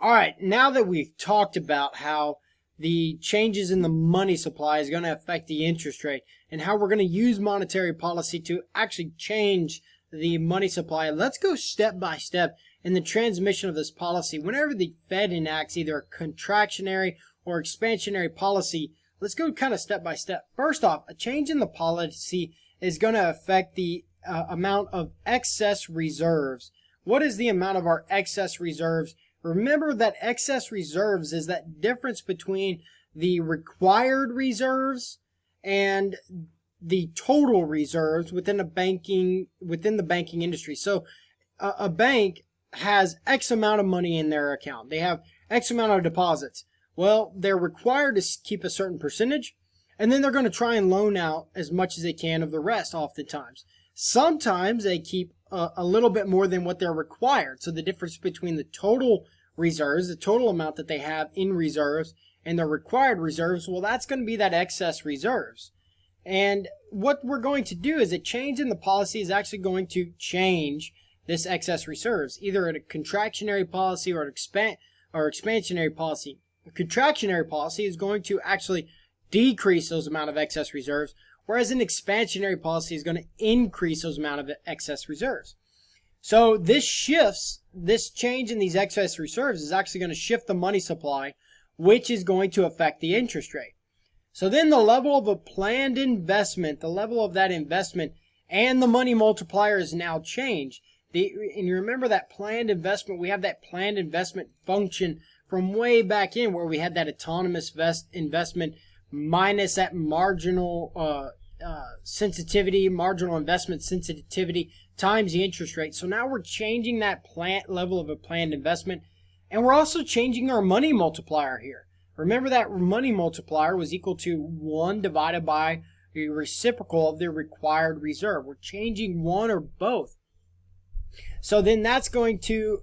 All right, now that we've talked about how the changes in the money supply is going to affect the interest rate and how we're going to use monetary policy to actually change the money supply, let's go step by step in the transmission of this policy. Whenever the Fed enacts either a contractionary or expansionary policy, let's go kind of step by step. First off, a change in the policy is going to affect the amount of excess reserves. What is the amount of our excess reserves? Remember that excess reserves is that difference between the required reserves and the total reserves within the banking industry. So a bank has X amount of money in their account. They have X amount of deposits. Well, they're required to keep a certain percentage, and then they're going to try and loan out as much as they can of the rest oftentimes. Sometimes they keep a little bit more than what they're required. So the difference between the total reserves, the total amount that they have in reserves, and the required reserves, well, that's going to be that excess reserves. And what we're going to do is a change in the policy is actually going to change this excess reserves, either at a contractionary policy or an expansionary policy. A contractionary policy is going to actually decrease those amount of excess reserves, whereas an expansionary policy is going to increase those amount of excess reserves. So this change in these excess reserves is actually going to shift the money supply, which is going to affect the interest rate. So then the level of a planned investment, the level of that investment and the money multiplier is now changed. And you remember that planned investment, we have that planned investment function from way back in where we had that autonomous investment minus that marginal sensitivity, marginal investment sensitivity times the interest rate. So now we're changing that level of a planned investment, and we're also changing our money multiplier here. Remember that money multiplier was equal to 1 divided by the reciprocal of the required reserve. We're changing one or both. So then that's going to,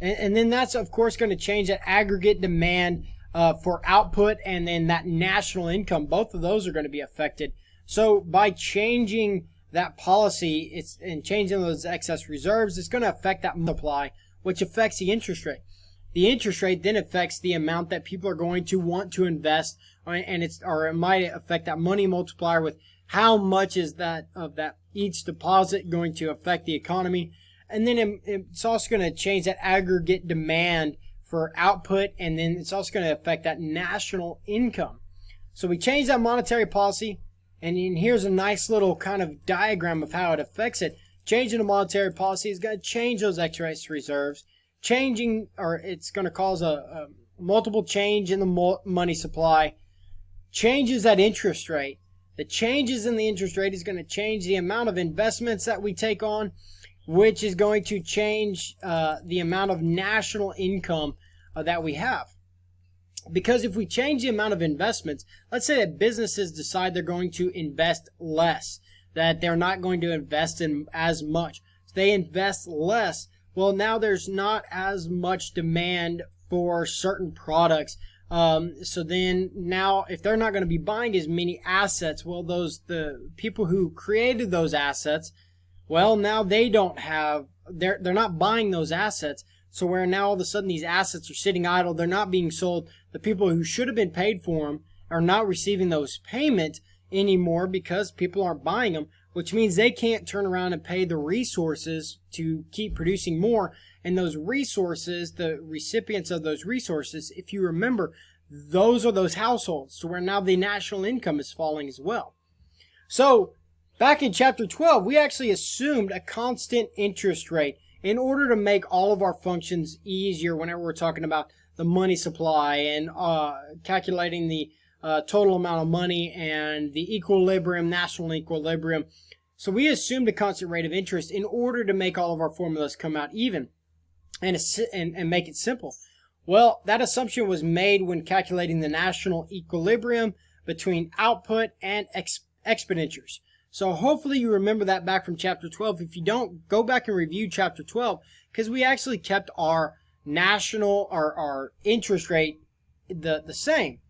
and then that's of course going to change that aggregate demand for output, and then that national income. Both of those are going to be affected. So by changing that policy, and changing those excess reserves, it's going to affect that multiply, which affects the interest rate. The interest rate then affects the amount that people are going to want to invest, and it might affect that money multiplier with how much is that of that each deposit going to affect the economy. And then it's also going to change that aggregate demand for output, and then it's also going to affect that national income. So we change that monetary policy, and here's a nice little kind of diagram of how it affects it. Changing the monetary policy is going to change those excess reserves. It's going to cause a multiple change in the money supply. Changes that interest rate. The changes in the interest rate is going to change the amount of investments that we take on, which is going to change the amount of national income that we have. Because if we change the amount of investments, let's say that businesses decide they're going to invest less, that they're not going to invest in as much. So they invest less. Well, now there's not as much demand for certain products. So then now if they're not going to be buying as many assets, well, the people who created those assets, well, now they're not buying those assets. So where now all of a sudden these assets are sitting idle, they're not being sold. The people who should have been paid for them are not receiving those payments anymore because people aren't buying them, which means they can't turn around and pay the resources to keep producing more. And those resources, the recipients of those resources, if you remember, those are those households. So where now the national income is falling as well. So back in chapter 12, we actually assumed a constant interest rate in order to make all of our functions easier whenever we're talking about the money supply and calculating the total amount of money and the equilibrium, national equilibrium. So we assumed a constant rate of interest in order to make all of our formulas come out even and make it simple. Well, that assumption was made when calculating the national equilibrium between output and expenditures. So hopefully you remember that back from chapter 12. If you don't, go back and review chapter 12, because we actually kept our national, our interest rate the same.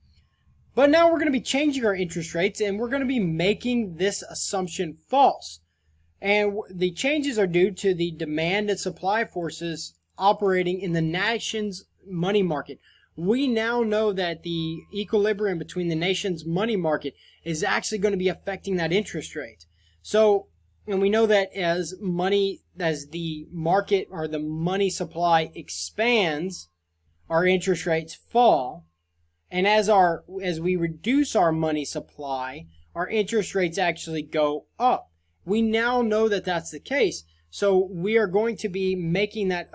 But now we're going to be changing our interest rates, and we're going to be making this assumption false. And the changes are due to the demand and supply forces operating in the money market. We now know that the equilibrium between the nation's money market is actually going to be affecting that interest rate. So, and we know that as the market or the money supply expands, our interest rates fall. And as we reduce our money supply, our interest rates actually go up. We now know that that's the case. So we are going to be making that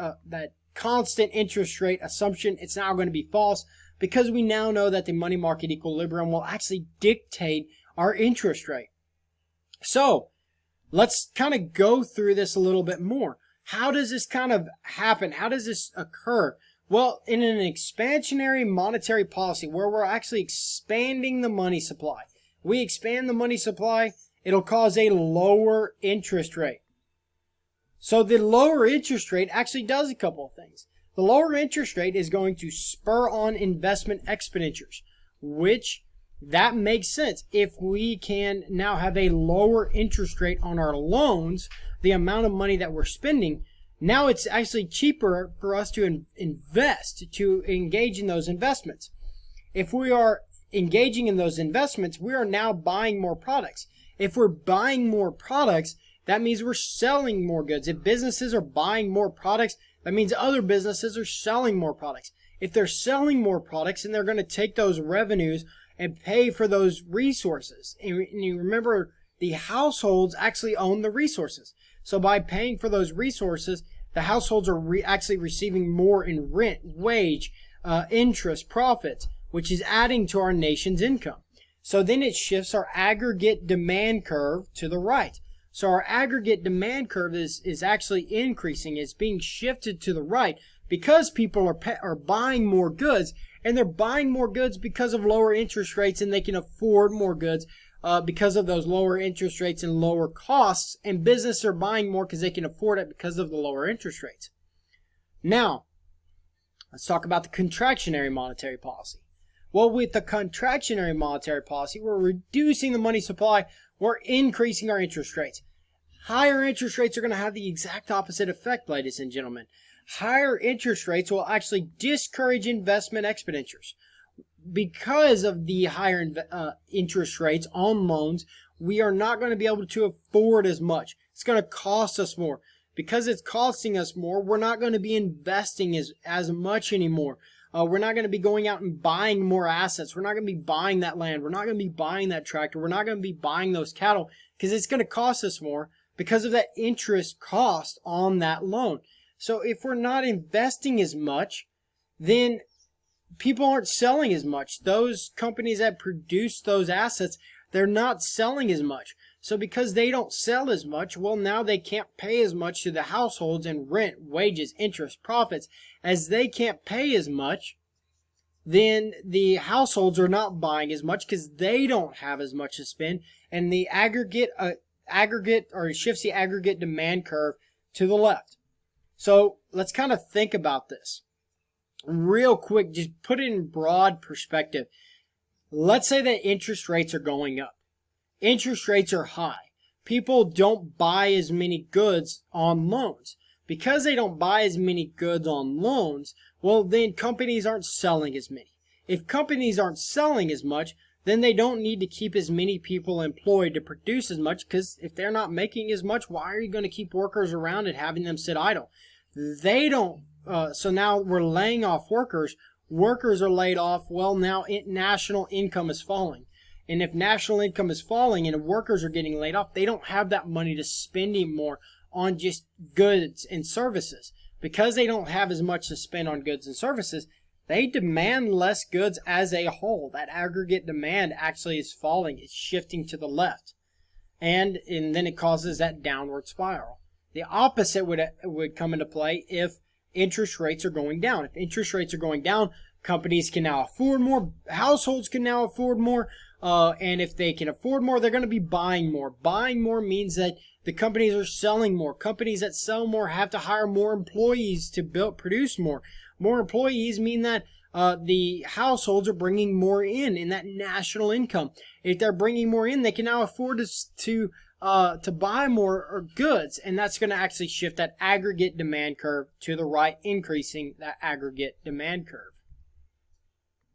constant interest rate assumption. It's now going to be false because we now know that the money market equilibrium will actually dictate our interest rate. So let's kind of go through this a little bit more. How does this kind of happen? How does this occur? Well, in an expansionary monetary policy where we're actually expanding the money supply, we expand the money supply, it'll cause a lower interest rate. So the lower interest rate actually does a couple of things. The lower interest rate is going to spur on investment expenditures, which that makes sense. If we can now have a lower interest rate on our loans, the amount of money that we're spending, now it's actually cheaper for us to invest, to engage in those investments. If we are engaging in those investments, we are now buying more products. If we're buying more products, that means we're selling more goods. If businesses are buying more products, that means other businesses are selling more products. If they're selling more products, then they're going to take those revenues and pay for those resources. And you remember, the households actually own the resources. So by paying for those resources, the households are actually receiving more in rent, wage, interest, profits, which is adding to our nation's income. So then it shifts our aggregate demand curve to the right. So our aggregate demand curve is actually increasing. It's being shifted to the right because people are buying more goods, and they're buying more goods because of lower interest rates, and they can afford more goods because of those lower interest rates and lower costs, and businesses are buying more because they can afford it because of the lower interest rates. Now, let's talk about the contractionary monetary policy. Well, with the contractionary monetary policy, we're reducing the money supply, we're increasing our interest rates. Higher interest rates are going to have the exact opposite effect, ladies and gentlemen. Higher interest rates will actually discourage investment expenditures. Because of the higher interest rates on loans, we are not going to be able to afford as much. It's going to cost us more. Because it's costing us more, we're not going to be investing as much anymore. We're not going to be going out and buying more assets. We're not going to be buying that land. We're not going to be buying that tractor. We're not going to be buying those cattle because it's going to cost us more because of that interest cost on that loan. So if we're not investing as much, then people aren't selling as much. Those companies that produce those assets, they're not selling as much. So because they don't sell as much, well, now they can't pay as much to the households in rent, wages, interest, profits. As they can't pay as much, then the households are not buying as much because they don't have as much to spend, and the aggregate or shifts the aggregate demand curve to the left. So let's kind of think about this real quick. Just put it in broad perspective. Let's say that interest rates are going up. Interest rates are high. People don't buy as many goods on loans. Because they don't buy as many goods on loans, well, then companies aren't selling as many. If companies aren't selling as much, then they don't need to keep as many people employed to produce as much, because if they're not making as much, why are you going to keep workers around and having them sit idle? They don't. So now we're laying off workers. Workers are laid off. Well, now national income is falling. And if national income is falling and workers are getting laid off, they don't have that money to spend anymore on just goods and services. Because they don't have as much to spend on goods and services, they demand less goods as a whole. That aggregate demand actually is falling. It's shifting to the left. And then it causes that downward spiral. The opposite would come into play if interest rates are going down. If interest rates are going down, companies can now afford more. Households can now afford more. And if they can afford more, they're going to be buying more. Buying more means that the companies are selling more. Companies that sell more have to hire more employees to produce more. More employees mean that the households are bringing more in that national income. If they're bringing more in, they can now afford to to buy more goods, and that's going to actually shift that aggregate demand curve to the right, increasing that aggregate demand curve.